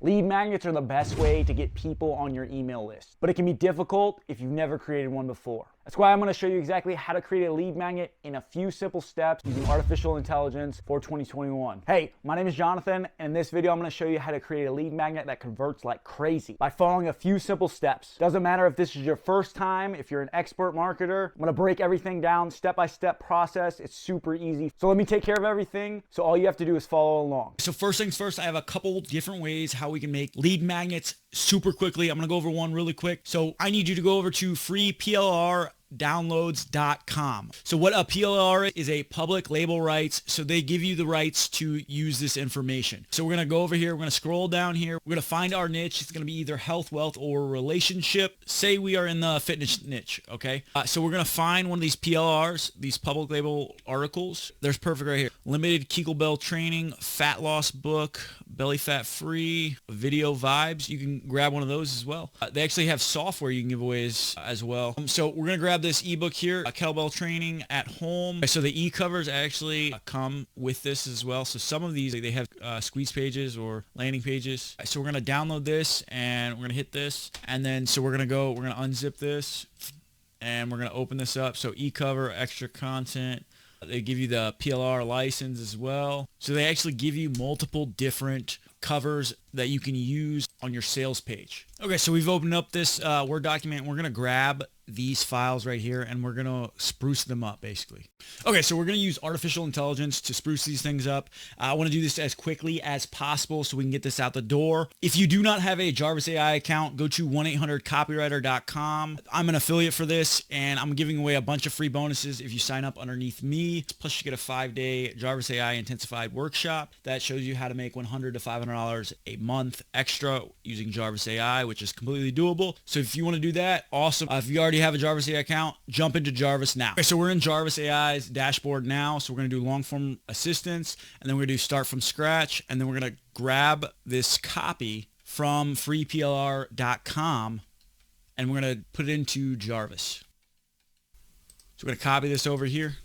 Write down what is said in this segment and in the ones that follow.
Lead magnets are the best way to get people on your email list, but it can be difficult if you've never created one before. That's why I'm going to show you exactly how to create a lead magnet in a few simple steps using artificial intelligence for 2021. Hey, my name is Jonathan, and in this video I'm going to show you how to create a lead magnet that converts like crazy by following a few simple steps. Doesn't matter if this is your first time, if you're an expert marketer, I'm going to break everything down, step-by-step process. It's super easy. So let me take care of everything. So all you have to do is follow along. So first things first, I have a couple different ways how we can make lead magnets super quickly. I'm going to go over one really quick. So I need you to go over to freeplrdownloads.com. So what a PLR is a public label rights. So they give you the rights to use this information. So we're going to go over here. We're going to scroll down here. We're going to find our niche. It's going to be either health, wealth, or relationship. Say we are in the fitness niche. Okay. So we're going to find one of these PLRs, these public label articles. There's perfect right here. Limited Kegel Bell training, fat loss book, belly fat free, video vibes. You can grab one of those as well. They actually have software you can give away as well. So we're going to grab this ebook here, kettlebell training at home. So the e-covers actually come with this as well. So some of these, they have squeeze pages or landing pages. So we're going to download this and we're going to hit this. And then, so we're going to unzip this and we're going to open this up. So e-cover, extra content. They give you the PLR license as well. So they actually give you multiple different covers that you can use on your sales page. Okay, so we've opened up this Word document. We're going to grab these files right here and we're going to spruce them up basically. Okay, so we're going to use artificial intelligence to spruce these things up. I want to do this as quickly as possible so we can get this out the door. If you do not have a Jarvis.ai account, go to 1-800-copywriter.com. I'm an affiliate for this and I'm giving away a bunch of free bonuses if you sign up underneath me. Plus you get a 5-day Jarvis.ai Intensified workshop that shows you how to make $100 to $500 a month extra using Jarvis.ai, which is completely doable. So if you want to do that, awesome. If you already have a Jarvis.ai account, jump into Jarvis now. Okay, so we're in Jarvis.ai's dashboard now. So we're going to do long form assistance and then we're going to do start from scratch. And then we're going to grab this copy from freeplr.com and we're going to put it into Jarvis. So we're going to copy this over here.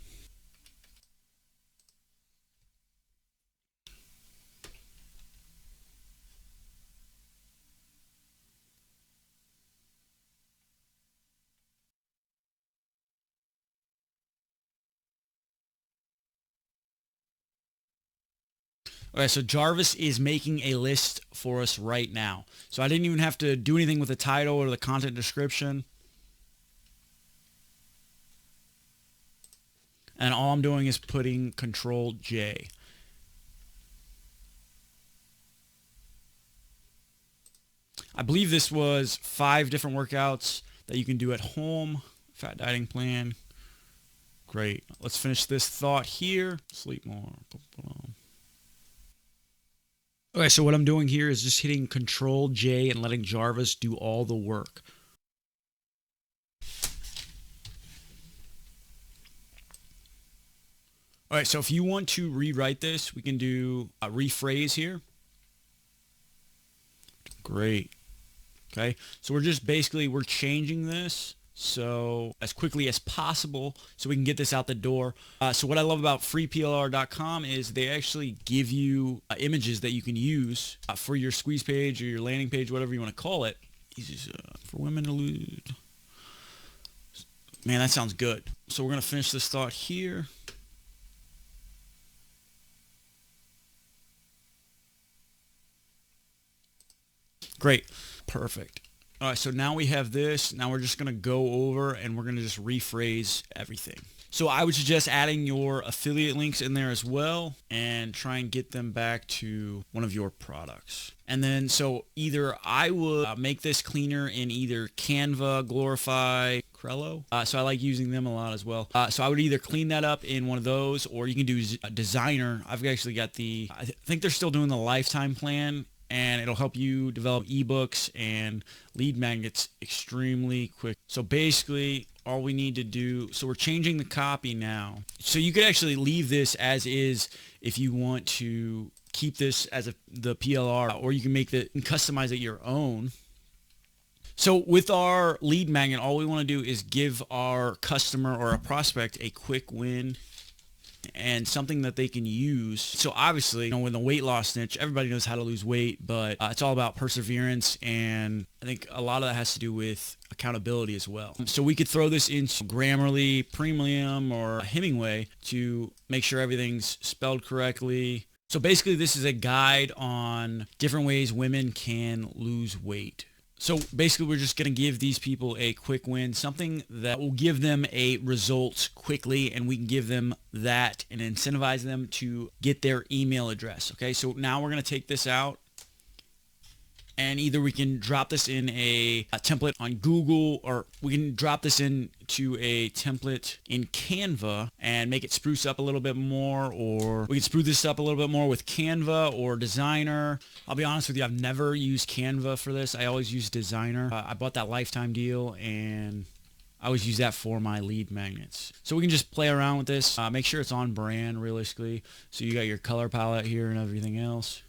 Okay, so Jarvis is making a list for us right now. So I didn't even have to do anything with the title or the content description. And all I'm doing is putting Control J. I believe this was 5 different workouts that you can do at home. Fat dieting plan. Great. Let's finish this thought here. Sleep more. Okay, so what I'm doing here is just hitting Control J and letting Jarvis do all the work. All right, so if you want to rewrite this, we can do a rephrase here. Great. Okay, so we're just basically, we're changing this so as quickly as possible so we can get this out the door. So what I love about freeplr.com is they actually give you images that you can use for your squeeze page or your landing page, whatever you want to call it. For women to lose. Man, that sounds good. So we're going to finish this thought here. Great. Perfect. All right, so now we have this. Now we're just going to go over and we're going to just rephrase everything. So I would suggest adding your affiliate links in there as well and try and get them back to one of your products. And then so either I would make this cleaner in either Canva, Glorify, Crello. So I like using them a lot as well. So I would either clean that up in one of those or you can do a Designer. I've actually got I think they're still doing the lifetime plan. And it'll help you develop ebooks and lead magnets extremely quick. So basically all we need to do, so we're changing the copy now. So you could actually leave this as is if you want to keep this as the PLR, or you can make and customize it your own. So with our lead magnet, all we want to do is give our customer or a prospect a quick win and something that they can use. So obviously, in the weight loss niche, everybody knows how to lose weight, but it's all about perseverance, and I think a lot of that has to do with accountability as well. So we could throw this into Grammarly, Premium, or Hemingway to make sure everything's spelled correctly. So basically, this is a guide on different ways women can lose weight. So basically, we're just going to give these people a quick win, something that will give them a result quickly, and we can give them that and incentivize them to get their email address. Okay, so now we're going to take this out, and either we can drop this in a template on Google, or we can drop this into a template in Canva and make it spruce up a little bit more, or we can spruce this up a little bit more with Canva or Designer. I'll be honest with you, I've never used Canva for this. I always use Designer. I bought that lifetime deal, and I always use that for my lead magnets. So we can just play around with this. Make sure it's on brand realistically. So you got your color palette here and everything else.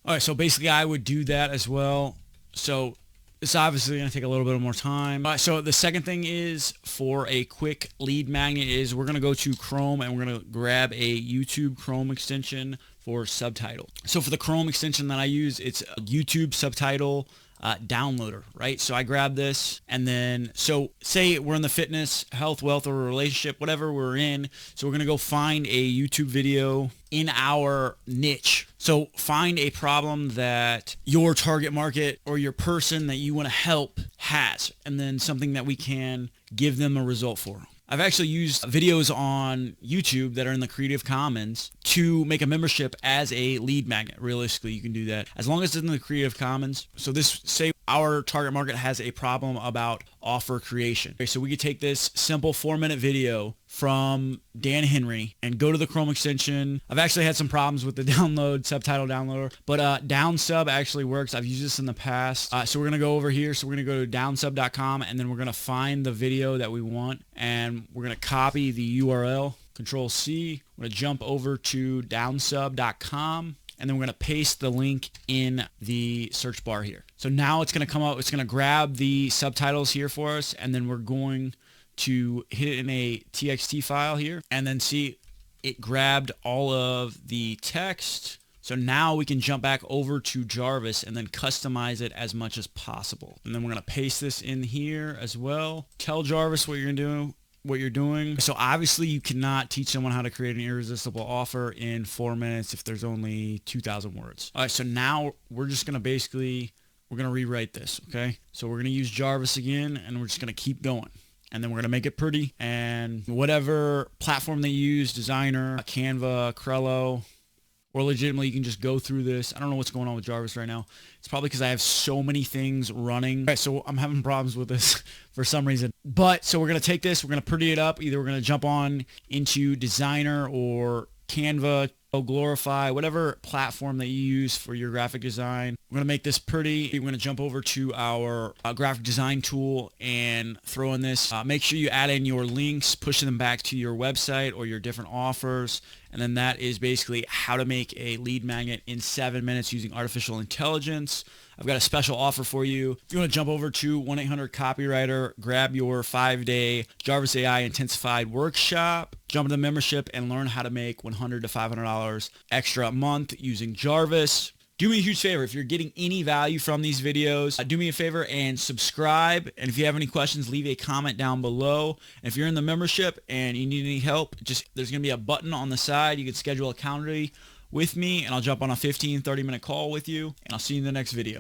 All right, so basically I would do that as well. So it's obviously going to take a little bit more time. All right, so the second thing is, for a quick lead magnet, is we're going to go to Chrome and we're going to grab a YouTube Chrome extension for subtitle. So for the Chrome extension that I use, it's a YouTube subtitle downloader, right? So I grab this, and then, so say we're in the fitness, health, wealth, or relationship, whatever we're in. So we're going to go find a YouTube video in our niche. So find a problem that your target market or your person that you want to help has, and then something that we can give them a result for. I've actually used videos on YouTube that are in the Creative Commons to make a membership as a lead magnet. Realistically, you can do that as long as it's in the Creative Commons. So this, say our target market has a problem about offer creation. Okay, so we could take this simple 4-minute video from Dan Henry and go to the Chrome extension. I've actually had some problems with the subtitle downloader, but downsub actually works. I've used this in the past. So we're going to go over here. So we're going to go to downsub.com, and then we're going to find the video that we want, and we're going to copy the URL, Control C. We're going to jump over to downsub.com, and then we're going to paste the link in the search bar here. So now it's going to come up, it's going to grab the subtitles here for us, and then we're going to hit it in a TXT file here, and then see it grabbed all of the text. So now we can jump back over to Jarvis and then customize it as much as possible. And then we're going to paste this in here as well. Tell Jarvis what you're doing. So obviously you cannot teach someone how to create an irresistible offer in 4 minutes if there's only 2,000 words. All right, so now we're just going to we're going to rewrite this, okay? So we're going to use Jarvis again, and we're just going to keep going. And then we're going to make it pretty. And whatever platform they use, Designer, Canva, Crello, or legitimately you can just go through this. I don't know what's going on with Jarvis right now. It's probably because I have so many things running. Okay, so I'm having problems with this for some reason. But so we're going to take this, we're going to pretty it up. Either we're going to jump on into Designer or Canva, Glorify, whatever platform that you use for your graphic design. We're going to make this pretty. We're going to jump over to our graphic design tool and throw in this. Make sure you add in your links, push them back to your website or your different offers. And then that is basically how to make a lead magnet in 7 minutes using artificial intelligence. I've got a special offer for you. If you want to jump over to 1-800-Copywriter, grab your 5-day Jarvis.ai Intensified workshop, jump into the membership, and learn how to make $100 to $500 extra a month using Jarvis. Do me a huge favor. If you're getting any value from these videos, do me a favor and subscribe. And if you have any questions, leave a comment down below. And if you're in the membership and you need any help, there's going to be a button on the side. You can schedule a Calendly with me, and I'll jump on a 15-30 minute call with you, and I'll see you in the next video.